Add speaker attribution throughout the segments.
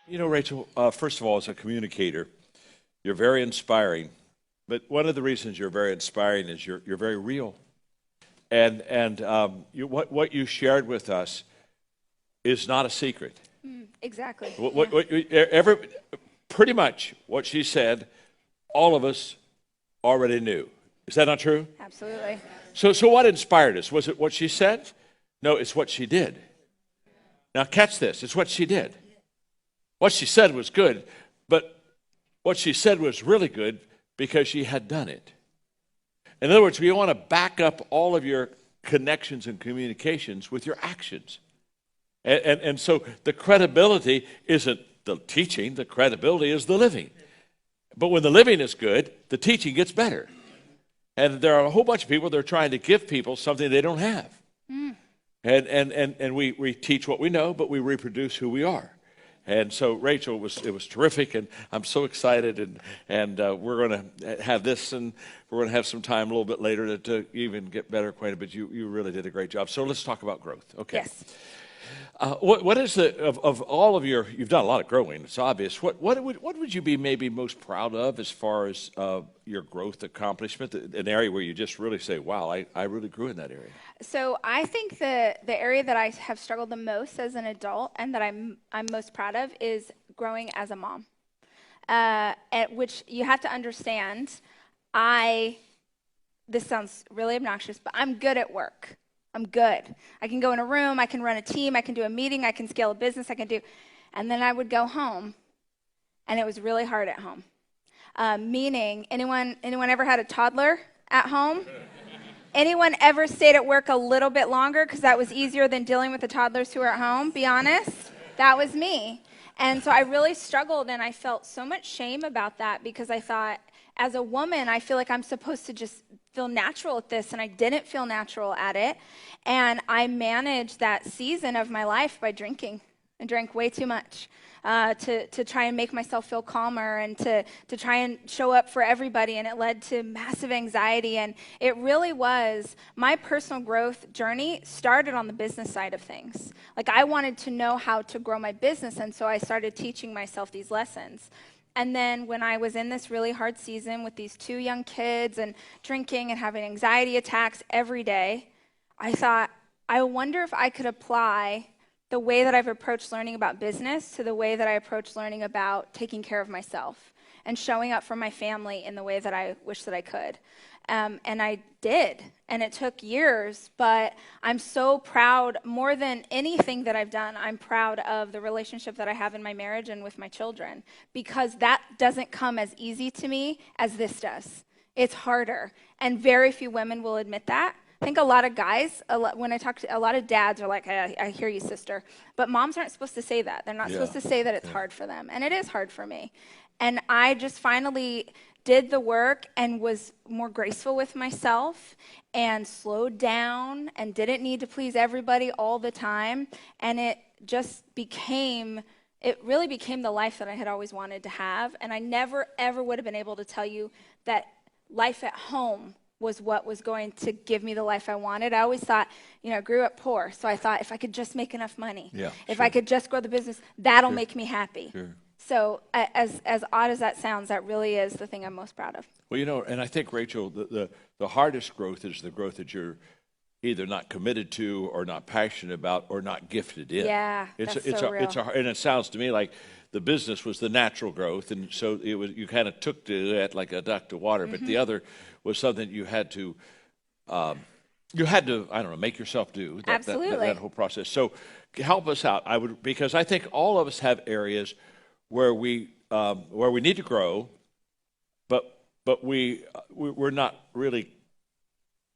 Speaker 1: You know, Rachel, first of all, as a communicator, you're very inspiring. But one of the reasons you're very inspiring is you're very real. What you shared with us is not a secret.
Speaker 2: Exactly.
Speaker 1: Pretty much what she said, all of us already knew. Is that not true?
Speaker 2: Absolutely.
Speaker 1: So what inspired us? Was it what she said? No, it's what she did. Now catch this. It's what she did. What she said was good, but what she said was really good because she had done it. In other words, we want to back up all of your connections and communications with your actions. And so the credibility isn't the teaching, the credibility is the living. But when the living is good, the teaching gets better. And there are a whole bunch of people that are trying to give people something they don't have. And we teach what we know, but we reproduce who we are. And so, Rachel, it was terrific, and I'm so excited, and we're going to have this, and we're going to have some time a little bit later to even get better acquainted, but you really did a great job. So let's talk about growth. Okay.
Speaker 2: Yes.
Speaker 1: What is of all of you've done a lot of growing, it's obvious. What would you be maybe most proud of as far as your growth accomplishment, an area where you just really say, wow, I really grew in that area?
Speaker 2: So I think the area that I have struggled the most as an adult and that I'm most proud of is growing as a mom, at which you have to understand, this sounds really obnoxious, but I'm good at work. I'm good. I can go in a room, I can run a team, I can do a meeting, I can scale a business, and then I would go home, and it was really hard at home. Meaning, anyone ever had a toddler at home? Anyone ever stayed at work a little bit longer because that was easier than dealing with the toddlers who are at home? Be honest. That was me. And so I really struggled, and I felt so much shame about that because I thought, as a woman, I feel like I'm supposed to just feel natural at this, and I didn't feel natural at it. And I managed that season of my life by drinking. I drank way too much to try and make myself feel calmer and to try and show up for everybody, and it led to massive anxiety. And it really was, my personal growth journey started on the business side of things. Like, I wanted to know how to grow my business, and so I started teaching myself these lessons. And then when I was in this really hard season with these 2 young kids and drinking and having anxiety attacks every day, I thought, I wonder if I could apply the way that I've approached learning about business to the way that I approach learning about taking care of myself and showing up for my family in the way that I wish that I could. And I did, and it took years, but I'm so proud, more than anything that I've done, I'm proud of the relationship that I have in my marriage and with my children, because that doesn't come as easy to me as this does. It's harder, and very few women will admit that. I think a lot of guys, when I talk to a lot of dads, are like, hey, I hear you, sister. But moms aren't supposed to say that. They're not supposed to say that it's hard for them, and it is hard for me. And I just finally did the work and was more graceful with myself and slowed down and didn't need to please everybody all the time. And it really became the life that I had always wanted to have. And I never, ever would have been able to tell you that life at home was what was going to give me the life I wanted. I always thought, I grew up poor. So I thought if I could just make enough money, if I could just grow the business, that'll make me happy. So as odd as that sounds, that really is the thing I'm most proud of.
Speaker 1: Well, and I think, Rachel, the hardest growth is the growth that you're either not committed to or not passionate about or not gifted in.
Speaker 2: Yeah, that's so real.
Speaker 1: And it sounds to me like the business was the natural growth, and so you kind of took to it like a duck to water, but the other was something you had to, I don't know, make yourself do.
Speaker 2: Absolutely.
Speaker 1: That whole process. So help us out, because I think all of us have areas where we need to grow, but we're not really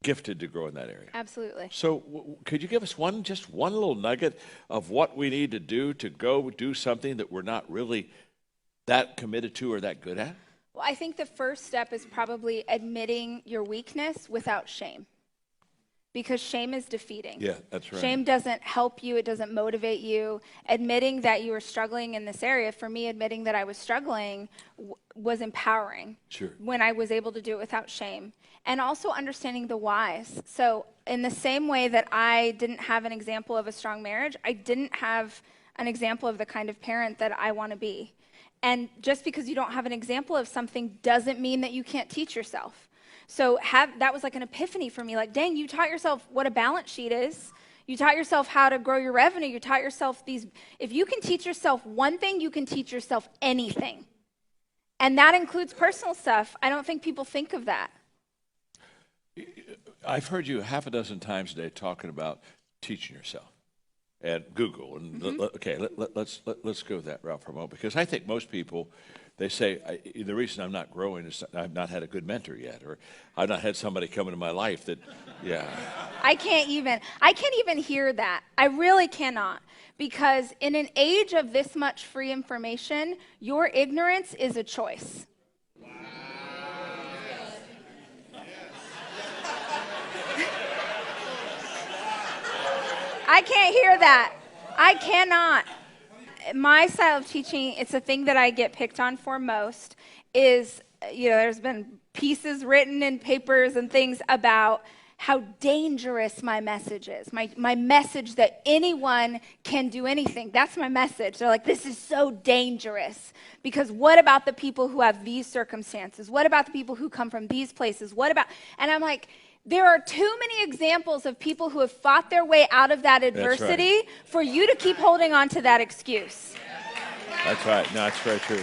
Speaker 1: gifted to grow in that area.
Speaker 2: Absolutely.
Speaker 1: So could you give us just one little nugget of what we need to do to go do something that we're not really that committed to or that good at?
Speaker 2: Well, I think the first step is probably admitting your weakness without shame. Because shame is defeating.
Speaker 1: Yeah, that's right.
Speaker 2: Shame doesn't help you. It doesn't motivate you. Admitting that you were struggling in this area, for me, admitting that I was struggling was empowering.
Speaker 1: Sure.
Speaker 2: When I was able to do it without shame. And also understanding the whys. So in the same way that I didn't have an example of a strong marriage, I didn't have an example of the kind of parent that I want to be. And just because you don't have an example of something doesn't mean that you can't teach yourself. So that was like an epiphany for me. Like, dang, you taught yourself what a balance sheet is. You taught yourself how to grow your revenue. You taught yourself these. If you can teach yourself one thing, you can teach yourself anything. And that includes personal stuff. I don't think people think of that.
Speaker 1: I've heard you half a dozen times today talking about teaching yourself at Google. And let's go that route for a moment, because I think most people, they say, the reason I'm not growing is I've not had a good mentor yet, or I've not had somebody come into my life that, yeah.
Speaker 2: I can't even hear that. I really cannot. Because in an age of this much free information, your ignorance is a choice. Wow. I can't hear that. I cannot. My style of teaching, it's a thing that I get picked on for most, is, there's been pieces written in papers and things about how dangerous my message is. My message that anyone can do anything. That's my message. They're like, this is so dangerous. Because what about the people who have these circumstances? What about the people who come from these places? And I'm like, there are too many examples of people who have fought their way out of that adversity for you to keep holding on to that excuse.
Speaker 1: That's right. No, it's very true.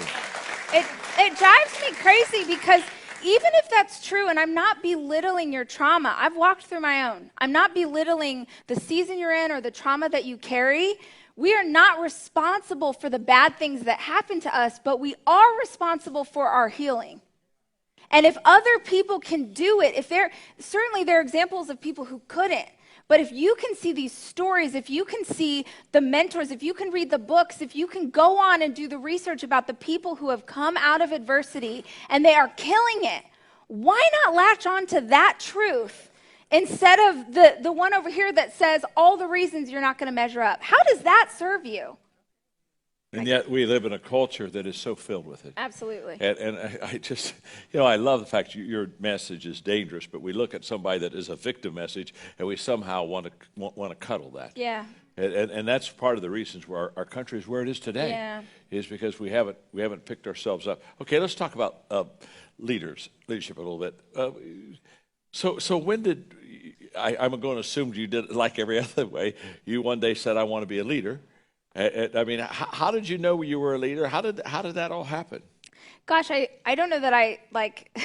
Speaker 2: It drives me crazy, because even if that's true, and I'm not belittling your trauma, I've walked through my own. I'm not belittling the season you're in or the trauma that you carry. We are not responsible for the bad things that happen to us, but we are responsible for our healing. And if other people can do it, certainly there are examples of people who couldn't. But if you can see these stories, if you can see the mentors, if you can read the books, if you can go on and do the research about the people who have come out of adversity and they are killing it, why not latch on to that truth instead of the one over here that says all the reasons you're not going to measure up? How does that serve you?
Speaker 1: And yet we live in a culture that is so filled with it.
Speaker 2: Absolutely.
Speaker 1: And I just, I love the fact your message is dangerous, but we look at somebody that is a victim message and we somehow want to cuddle that.
Speaker 2: Yeah.
Speaker 1: And that's part of the reasons where our country is where it is today, is because we haven't picked ourselves up. Okay, let's talk about leadership a little bit. So when did, I'm going to assume you did it like every other way. You one day said, I want to be a leader. I mean, how did you know you were a leader? How did that all happen?
Speaker 2: Gosh, I don't know that I, like,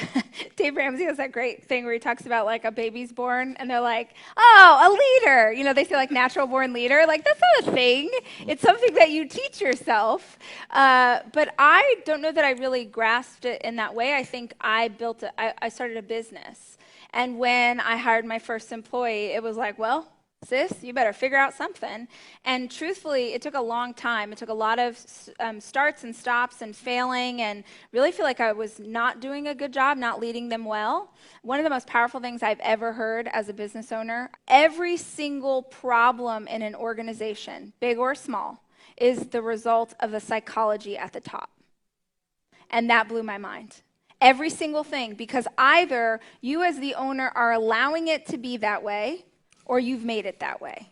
Speaker 2: Dave Ramsey has that great thing where he talks about, like, a baby's born, and they're like, oh, a leader. They say, like, natural born leader. Like, that's not a thing. It's something that you teach yourself. But I don't know that I really grasped it in that way. I think I started a business. And when I hired my first employee, it was like, well, sis, you better figure out something. And truthfully, it took a long time. It took a lot of starts and stops and failing, and really feel like I was not doing a good job, not leading them well. One of the most powerful things I've ever heard as a business owner, every single problem in an organization, big or small, is the result of the psychology at the top. And that blew my mind. Every single thing, because either you as the owner are allowing it to be that way, or you've made it that way.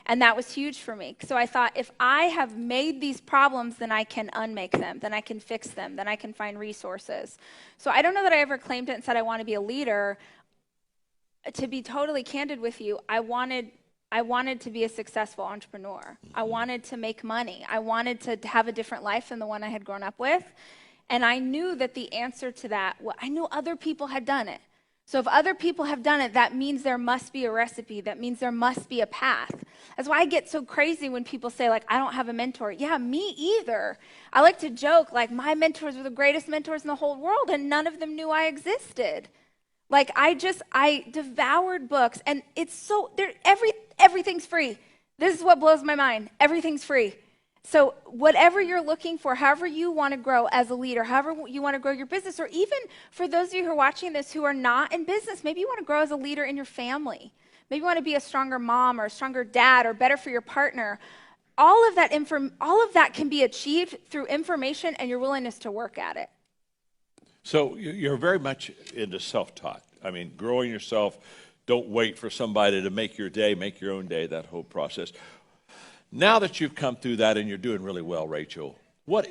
Speaker 2: And that was huge for me. So I thought, if I have made these problems, then I can unmake them, then I can fix them, then I can find resources. So I don't know that I ever claimed it and said I want to be a leader. To be totally candid with you, I wanted to be a successful entrepreneur. I wanted to make money. I wanted to have a different life than the one I had grown up with. And I knew that the answer to that, I knew other people had done it. So if other people have done it, that means there must be a recipe. That means there must be a path. That's why I get so crazy when people say, like, I don't have a mentor. Yeah, me either. I like to joke, like, my mentors were the greatest mentors in the whole world, and none of them knew I existed. Like, I devoured books, and it's so, everything's free. This is what blows my mind. Everything's free. So whatever you're looking for, however you want to grow as a leader, however you want to grow your business, or even for those of you who are watching this who are not in business, maybe you want to grow as a leader in your family. Maybe you want to be a stronger mom or a stronger dad or better for your partner. All of that can be achieved through information and your willingness to work at it.
Speaker 1: So you're very much into self-taught. I mean, growing yourself, don't wait for somebody to make your day, make your own day, that whole process. Now that you've come through that and you're doing really well, Rachel, what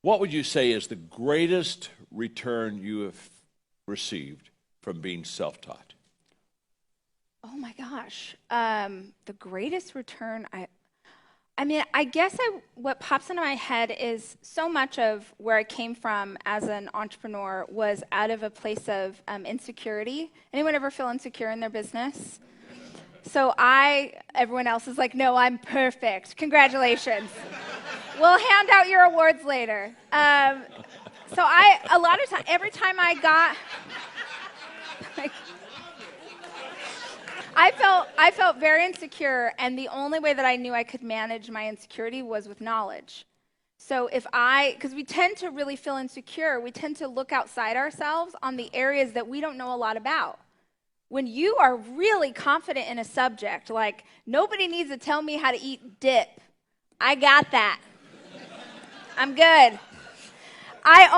Speaker 1: would you say is the greatest return you have received from being self-taught?
Speaker 2: Oh my gosh. The greatest return, I guess what pops into my head is so much of where I came from as an entrepreneur was out of a place of insecurity. Anyone ever feel insecure in their business? So everyone else is like, no, I'm perfect. Congratulations. We'll hand out your awards later. So a lot of time, every time I got, I felt very insecure, and the only way that I knew I could manage my insecurity was with knowledge. So because we tend to really feel insecure, we tend to look outside ourselves on the areas that we don't know a lot about. When you are really confident in a subject, like nobody needs to tell me how to eat dip. I got that. I'm good. I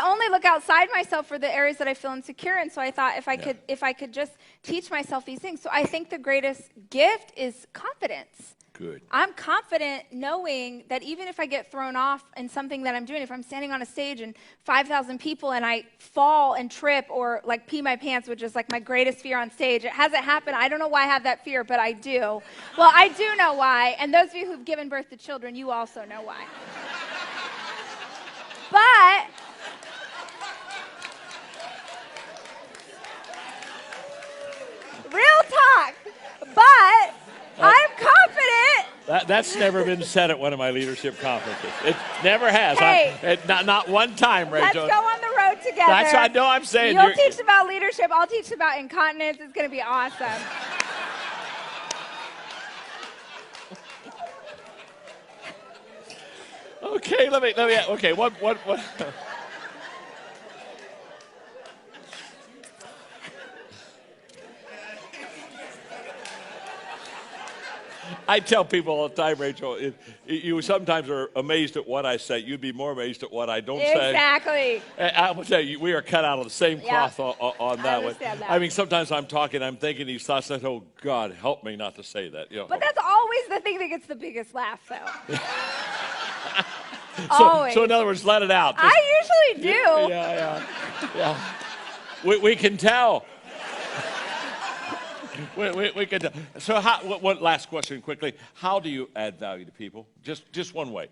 Speaker 2: only look outside myself for the areas that I feel insecure in. So I thought if I could just teach myself these things. So I think the greatest gift is confidence.
Speaker 1: Good.
Speaker 2: I'm confident knowing that even if I get thrown off in something that I'm doing, if I'm standing on a stage and 5,000 people and I fall and trip or like pee my pants, which is like my greatest fear on stage. It hasn't happened. I don't know why I have that fear, but I do. Well, I do know why. And those of you who've given birth to children, you also know why. But real talk. But I'm confident.
Speaker 1: That's never been said at one of my leadership conferences. It never has.
Speaker 2: Hey,
Speaker 1: not one time, Rachel.
Speaker 2: Let's go on the road together.
Speaker 1: That's what I know. I'm saying.
Speaker 2: You'll teach about leadership. I'll teach about incontinence. It's going to be awesome.
Speaker 1: Okay, let me. Okay, what? I tell people all the time, Rachel, you sometimes are amazed at what I say. You'd be more amazed at what I don't say.
Speaker 2: Exactly.
Speaker 1: I will tell you, we are cut out of the same cloth on that one.
Speaker 2: That.
Speaker 1: I mean, sometimes I'm talking, I'm thinking these thoughts, and I go, oh, God, help me not to say that.
Speaker 2: But that's always the thing that gets the biggest laugh, though.
Speaker 1: So in other words, let it out.
Speaker 2: I usually do.
Speaker 1: Yeah. We can tell. We can tell. So, one last question quickly. How do you add value to people? Just one way.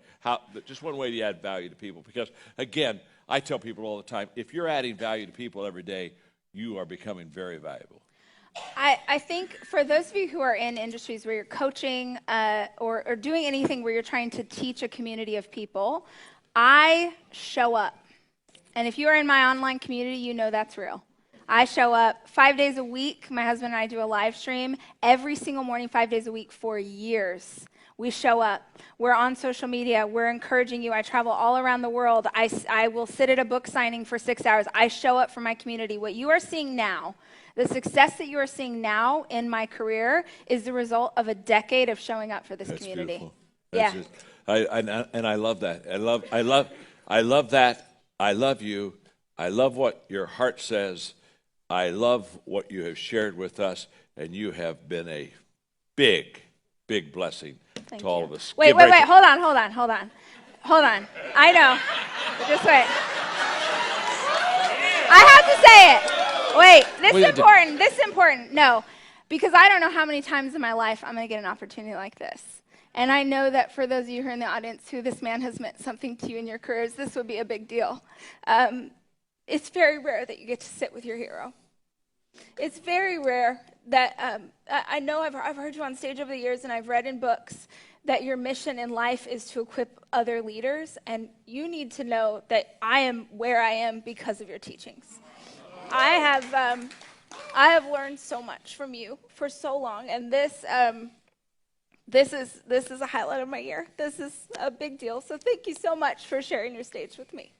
Speaker 1: Just one way to add value to people. Because, again, I tell people all the time, if you're adding value to people every day, you are becoming very valuable.
Speaker 2: I think for those of you who are in industries where you're coaching or doing anything where you're trying to teach a community of people, I show up. And if you are in my online community, you know that's real. I show up 5 days a week. My husband and I do a live stream every single morning, 5 days a week for years. We show up. We're on social media. We're encouraging you. I travel all around the world. I will sit at a book signing for 6 hours. I show up for my community. What you are seeing now, the success that you are seeing now in my career is the result of a decade of showing up for this community.
Speaker 1: Beautiful.
Speaker 2: And
Speaker 1: I love that. I love that. I love you. I love what your heart says. I love what you have shared with us, and you have been a big, big blessing to all of us.
Speaker 2: Wait. Hold on. I know. Just wait. I have to say it. Wait, this is important. No, because I don't know how many times in my life I'm going to get an opportunity like this. And I know that for those of you who are in the audience who this man has meant something to you in your careers, this would be a big deal. It's very rare that you get to sit with your hero. It's very rare that I know I've heard you on stage over the years, and I've read in books that your mission in life is to equip other leaders, and you need to know that I am where I am because of your teachings. I have learned so much from you for so long, and this is a highlight of my year. This is a big deal. So thank you so much for sharing your stage with me.